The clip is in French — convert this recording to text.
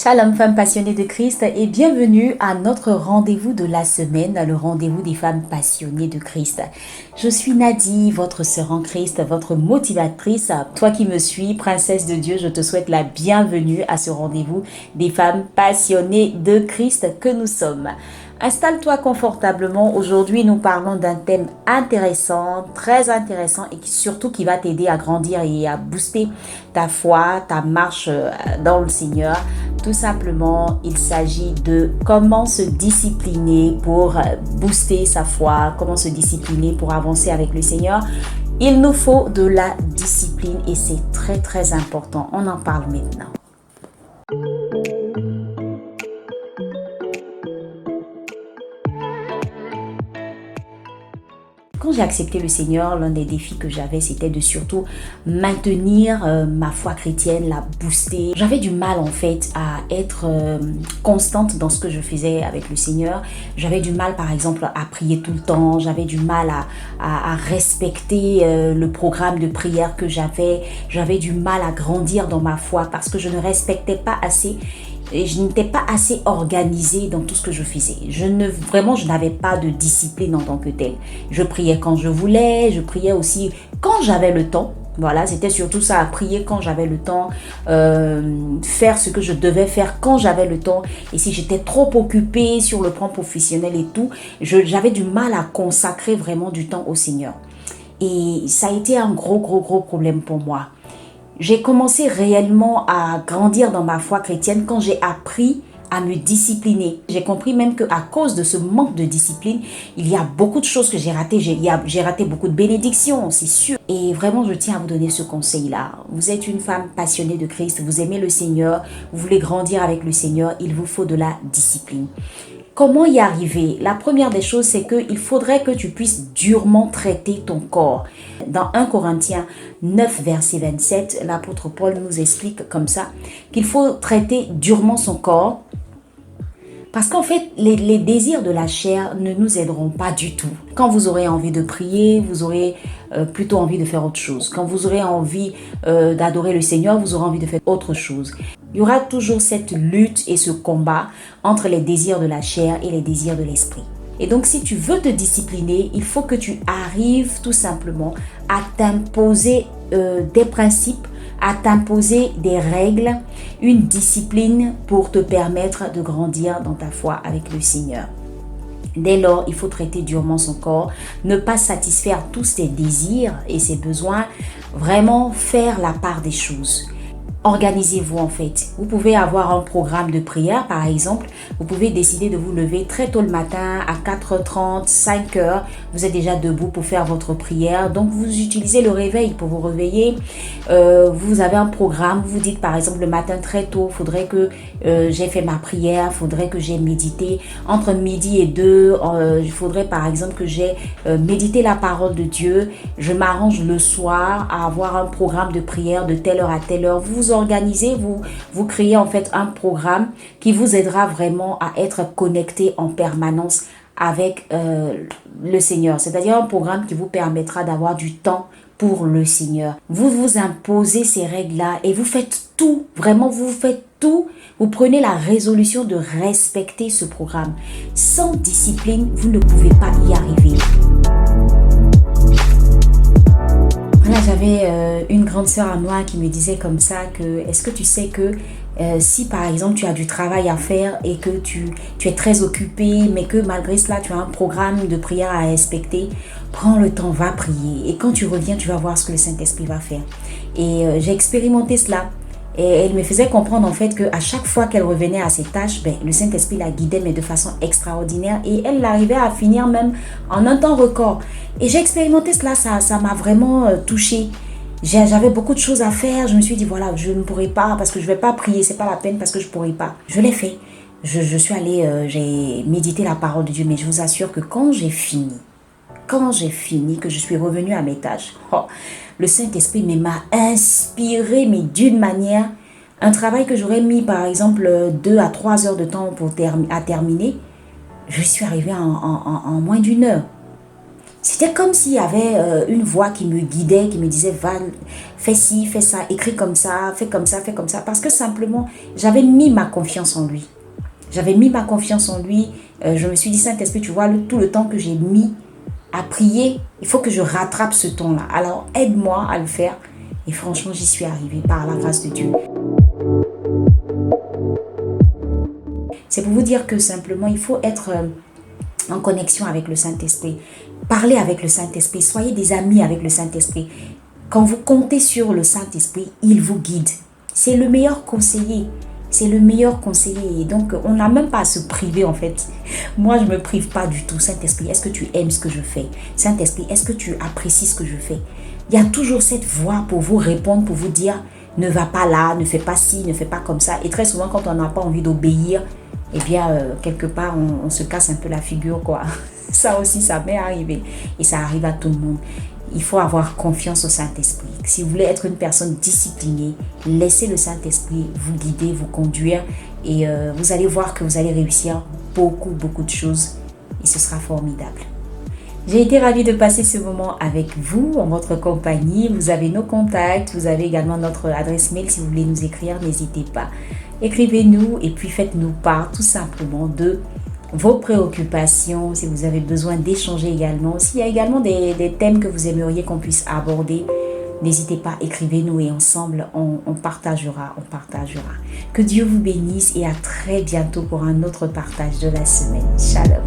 Shalom femmes passionnées de Christ et bienvenue à notre rendez-vous de la semaine, le rendez-vous des femmes passionnées de Christ. Je suis Nadie, votre sœur en Christ, votre motivatrice. Toi qui me suis, princesse de Dieu, je te souhaite la bienvenue à ce rendez-vous des femmes passionnées de Christ que nous sommes. Installe-toi confortablement. Aujourd'hui, nous parlons d'un thème intéressant, très intéressant et surtout qui va t'aider à grandir et à booster ta foi, ta marche dans le Seigneur. Tout simplement, il s'agit de comment se discipliner pour booster sa foi, comment se discipliner pour avancer avec le Seigneur. Il nous faut de la discipline et c'est très très important. On en parle maintenant. Quand j'ai accepté le Seigneur, l'un des défis que j'avais, c'était de surtout maintenir ma foi chrétienne, la booster. J'avais du mal en fait à être constante dans ce que je faisais avec le Seigneur. J'avais du mal par exemple à prier tout le temps. J'avais du mal à respecter le programme de prière que j'avais. J'avais du mal à grandir dans ma foi parce que je ne respectais pas assez. Et je n'étais pas assez organisée dans tout ce que je faisais. Je n'avais pas de discipline en tant que telle. Je priais quand je voulais, je priais aussi quand j'avais le temps. Voilà, c'était surtout ça, prier quand j'avais le temps, faire ce que je devais faire quand j'avais le temps. Et si j'étais trop occupée sur le plan professionnel et tout, j'avais du mal à consacrer vraiment du temps au Seigneur. Et ça a été un gros problème pour moi. J'ai commencé réellement à grandir dans ma foi chrétienne quand j'ai appris à me discipliner. J'ai compris même qu'à cause de ce manque de discipline, il y a beaucoup de choses que j'ai ratées. J'ai raté beaucoup de bénédictions, c'est sûr. Et vraiment, je tiens à vous donner ce conseil-là. Vous êtes une femme passionnée de Christ, vous aimez le Seigneur, vous voulez grandir avec le Seigneur, il vous faut de la discipline. Comment y arriver? La première des choses, c'est qu'il faudrait que tu puisses durement traiter ton corps. Dans 1 Corinthiens 9, verset 27, l'apôtre Paul nous explique comme ça qu'il faut traiter durement son corps. Parce qu'en fait, les désirs de la chair ne nous aideront pas du tout. Quand vous aurez envie de prier, vous aurez plutôt envie de faire autre chose. Quand vous aurez envie d'adorer le Seigneur, vous aurez envie de faire autre chose. Il y aura toujours cette lutte et ce combat entre les désirs de la chair et les désirs de l'esprit. Et donc, si tu veux te discipliner, il faut que tu arrives tout simplement à t'imposer des principes, à t'imposer des règles, une discipline pour te permettre de grandir dans ta foi avec le Seigneur. Dès lors, il faut traiter durement son corps, ne pas satisfaire tous ses désirs et ses besoins, vraiment faire la part des choses. Organisez-vous en fait. Vous pouvez avoir un programme de prière par exemple. Vous pouvez décider de vous lever très tôt le matin à 4h30, 5h. Vous êtes déjà debout pour faire votre prière. Donc vous utilisez le réveil pour vous réveiller. Vous avez un programme. Vous vous dites par exemple le matin très tôt, il faudrait que j'ai fait ma prière, il faudrait que j'ai médité. Entre midi et 2, il faudrait par exemple que j'ai médité la parole de Dieu. Je m'arrange le soir à avoir un programme de prière de telle heure à telle heure. Vous organisez, vous créez en fait un programme qui vous aidera vraiment à être connecté en permanence avec le Seigneur. C'est-à-dire un programme qui vous permettra d'avoir du temps pour le Seigneur. Vous vous imposez ces règles-là et vous faites tout, vraiment vous faites tout. Vous prenez la résolution de respecter ce programme. Sans discipline, vous ne pouvez pas y arriver. J'avais une grande sœur à moi qui me disait comme ça que est-ce que tu sais que si par exemple tu as du travail à faire et que tu es très occupé mais que malgré cela tu as un programme de prière à respecter, prends le temps, va prier et quand tu reviens tu vas voir ce que le Saint-Esprit va faire. Et j'ai expérimenté cela. Et elle me faisait comprendre en fait qu'à chaque fois qu'elle revenait à ses tâches, le Saint-Esprit la guidait mais de façon extraordinaire et elle arrivait à finir même en un temps record. Et j'ai expérimenté cela, ça m'a vraiment touchée. J'avais beaucoup de choses à faire, je me suis dit voilà, je ne pourrai pas parce que je ne vais pas prier, c'est pas la peine parce que je ne pourrai pas. Je l'ai fait, je suis allée, j'ai médité la parole de Dieu mais je vous assure que quand j'ai fini, que je suis revenue à mes tâches, le Saint-Esprit m'a inspiré, mais d'une manière, un travail que j'aurais mis par exemple 2 à 3 heures de temps à terminer, je suis arrivée en moins d'1 heure. C'était comme s'il y avait une voix qui me guidait, qui me disait, va, fais ci, fais ça, écris comme ça, fais comme ça, fais comme ça. Parce que simplement, j'avais mis ma confiance en lui. J'avais mis ma confiance en lui. Je me suis dit, Saint-Esprit, tu vois, tout le temps que j'ai mis à prier, il faut que je rattrape ce temps-là. Alors, aide-moi à le faire. Et franchement, j'y suis arrivée par la grâce de Dieu. C'est pour vous dire que simplement, il faut être en connexion avec le Saint-Esprit. Parlez avec le Saint-Esprit. Soyez des amis avec le Saint-Esprit. Quand vous comptez sur le Saint-Esprit, il vous guide. C'est le meilleur conseiller. C'est le meilleur conseiller. Et donc, on n'a même pas à se priver en fait. Moi, je ne me prive pas du tout. Saint-Esprit, est-ce que tu aimes ce que je fais? Saint-Esprit, est-ce que tu apprécies ce que je fais? Il y a toujours cette voix pour vous répondre, pour vous dire, ne va pas là, ne fais pas ci, ne fais pas comme ça. Et très souvent, quand on n'a pas envie d'obéir, eh bien, quelque part, on se casse un peu la figure, quoi. Ça aussi, ça m'est arrivé. Et ça arrive à tout le monde. Il faut avoir confiance au Saint-Esprit. Si vous voulez être une personne disciplinée, laissez le Saint-Esprit vous guider, vous conduire. Et vous allez voir que vous allez réussir beaucoup de choses. Et ce sera formidable. J'ai été ravie de passer ce moment avec vous, en votre compagnie. Vous avez nos contacts, vous avez également notre adresse mail. Si vous voulez nous écrire, n'hésitez pas. Écrivez-nous et puis faites-nous part tout simplement de vos préoccupations. Si vous avez besoin d'échanger également, s'il y a également des thèmes que vous aimeriez qu'on puisse aborder, n'hésitez pas, écrivez-nous et ensemble, on partagera. Que Dieu vous bénisse et à très bientôt pour un autre partage de la semaine. Shalom.